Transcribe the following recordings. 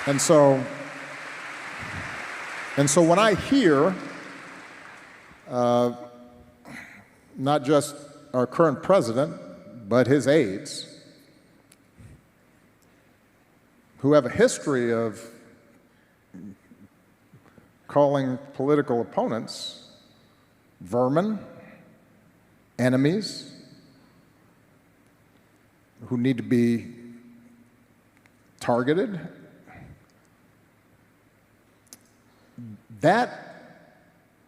And so, when I hear not just our current president, but his aides, who have a history of calling political opponents vermin, enemies, who need to be targeted, that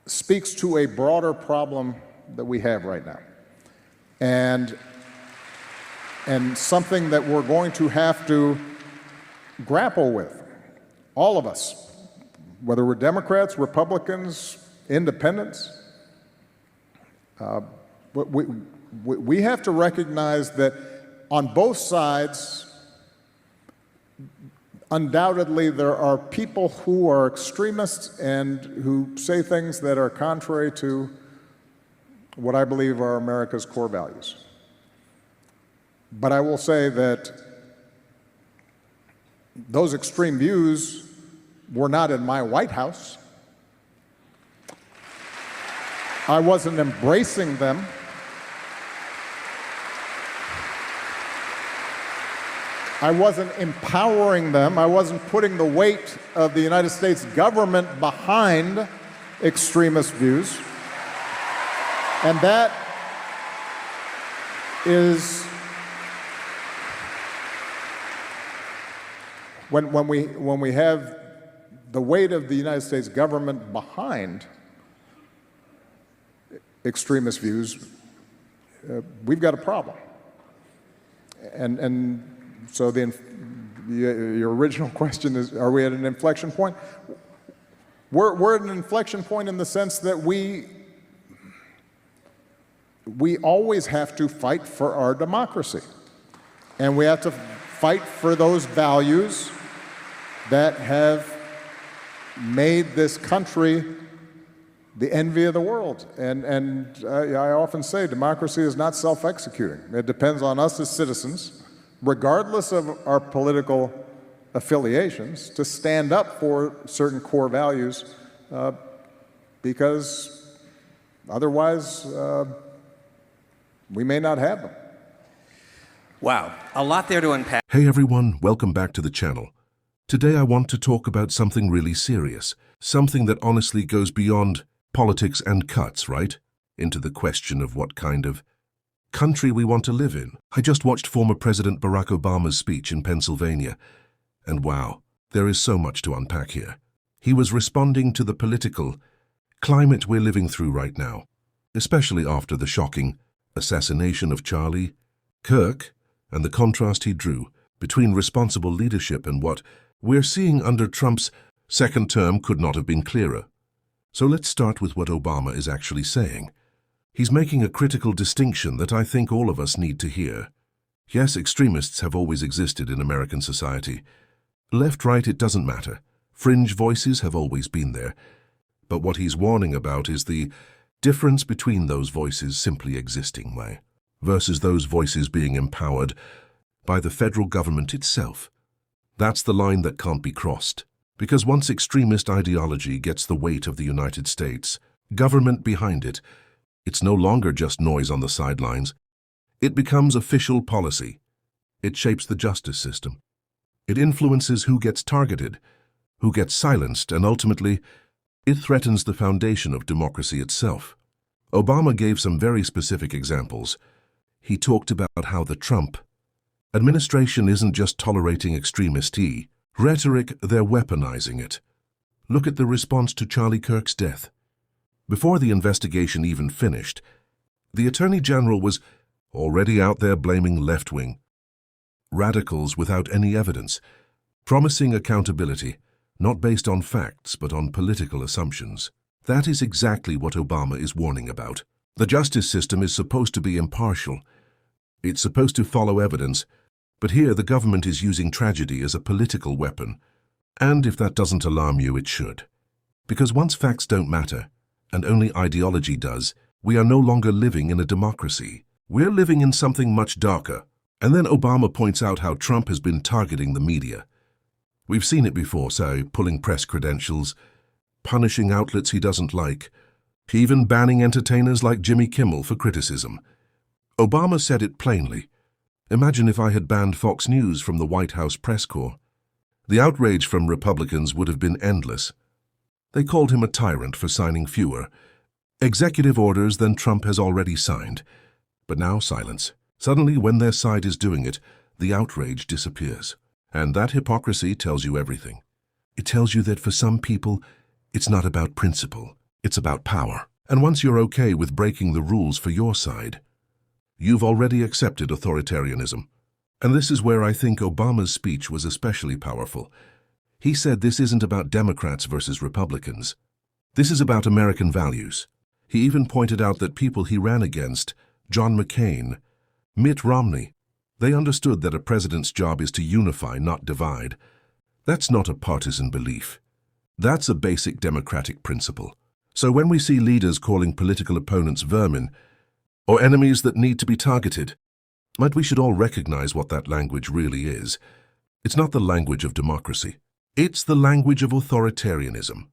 speaks to a broader problem that we have right now. And something that we're going to have to grapple with, all of us, whether we're Democrats, Republicans, independents. We have to recognize that on both sides, undoubtedly there are people who are extremists and who say things that are contrary to what I believe are America's core values. But I will say that those extreme views were not in my White House. I wasn't embracing them. I wasn't empowering them. I wasn't putting the weight of the United States government behind extremist views. And that is when we have the weight of the United States government behind extremist views, we've got a problem. And so your original question is, are we at an inflection point? We're at an inflection point in the sense that we always have to fight for our democracy. And we have to fight for those values that have made this country the envy of the world. And I often say democracy is not self-executing. It depends on us as citizens, regardless of our political affiliations, to stand up for certain core values, because otherwise we may not have them. Wow, a lot there to unpack. Hey everyone, welcome back to the channel. Today I want to talk about something really serious, something that honestly goes beyond politics and cuts, right? Into the question of what kind of country we want to live in. I just watched former President Barack Obama's speech in Pennsylvania, and wow, there is so much to unpack here. He was responding to the political climate we're living through right now, especially after the shocking assassination of Charlie Kirk and the contrast he drew between responsible leadership and what we're seeing under Trump's second term could not have been clearer. So let's start with what Obama is actually saying. He's making a critical distinction that I think all of us need to hear. Yes, extremists have always existed in American society. Left, right, it doesn't matter. Fringe voices have always been there. But what he's warning about is the difference between those voices simply existing versus those voices being empowered by the federal government itself. That's the line that can't be crossed. Because once extremist ideology gets the weight of the United States government behind it, it's no longer just noise on the sidelines. It becomes official policy. It shapes the justice system. It influences who gets targeted, who gets silenced, and ultimately, it threatens the foundation of democracy itself. Obama gave some very specific examples. He talked about how the Trump administration isn't just tolerating extremist rhetoric, they're weaponizing it. Look at the response to Charlie Kirk's death. Before the investigation even finished, the Attorney General was already out there blaming left-wing radicals without any evidence, promising accountability, not based on facts but on political assumptions. That is exactly what Obama is warning about. The justice system is supposed to be impartial. It's supposed to follow evidence, but here the government is using tragedy as a political weapon. And if that doesn't alarm you, it should. Because once facts don't matter, and only ideology does, we are no longer living in a democracy. We're living in something much darker. And then Obama points out how Trump has been targeting the media. We've seen it before, so pulling press credentials, punishing outlets he doesn't like, even banning entertainers like Jimmy Kimmel for criticism. Obama said it plainly. Imagine if I had banned Fox News from the White House press corps. The outrage from Republicans would have been endless. They called him a tyrant for signing fewer executive orders than Trump has already signed. But now silence. Suddenly, when their side is doing it, the outrage disappears. And that hypocrisy tells you everything. It tells you that for some people, it's not about principle, it's about power. And once you're okay with breaking the rules for your side, you've already accepted authoritarianism. And this is where I think Obama's speech was especially powerful. He said this isn't about Democrats versus Republicans. This is about American values. He even pointed out that people he ran against, John McCain, Mitt Romney, they understood that a president's job is to unify, not divide. That's not a partisan belief. That's a basic democratic principle. So when we see leaders calling political opponents vermin, or enemies that need to be targeted, we should all recognize what that language really is. It's not the language of democracy. It's the language of authoritarianism.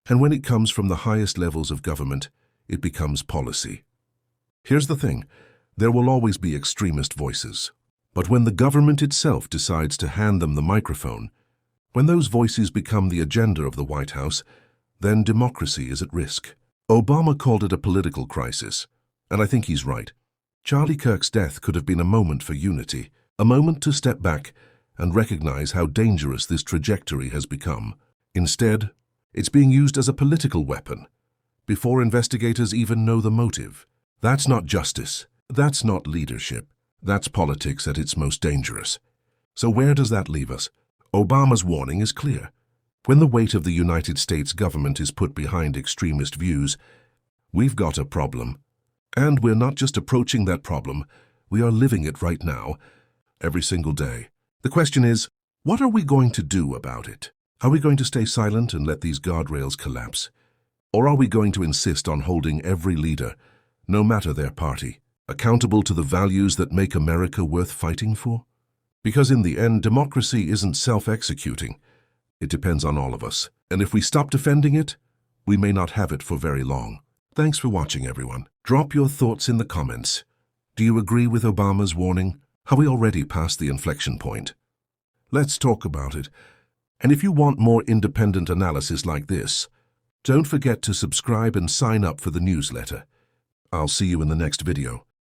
And when it comes from the highest levels of government, it becomes policy. Here's the thing. There will always be extremist voices. But when the government itself decides to hand them the microphone, when those voices become the agenda of the White House, then democracy is at risk. Obama called it a political crisis, and I think he's right. Charlie Kirk's death could have been a moment for unity, a moment to step back and recognize how dangerous this trajectory has become. Instead, it's being used as a political weapon, before investigators even know the motive. That's not justice. That's not leadership. That's politics at its most dangerous. So where does that leave us? Obama's warning is clear. When the weight of the United States government is put behind extremist views, we've got a problem. And we're not just approaching that problem, we are living it right now, every single day. The question is, what are we going to do about it? Are we going to stay silent and let these guardrails collapse? Or are we going to insist on holding every leader, no matter their party, accountable to the values that make America worth fighting for? Because in the end, democracy isn't self-executing. It depends on all of us. And if we stop defending it, we may not have it for very long. Thanks for watching, everyone. Drop your thoughts in the comments. Do you agree with Obama's warning? Are we already past the inflection point? Let's talk about it. And if you want more independent analysis like this, don't forget to subscribe and sign up for the newsletter. I'll see you in the next video.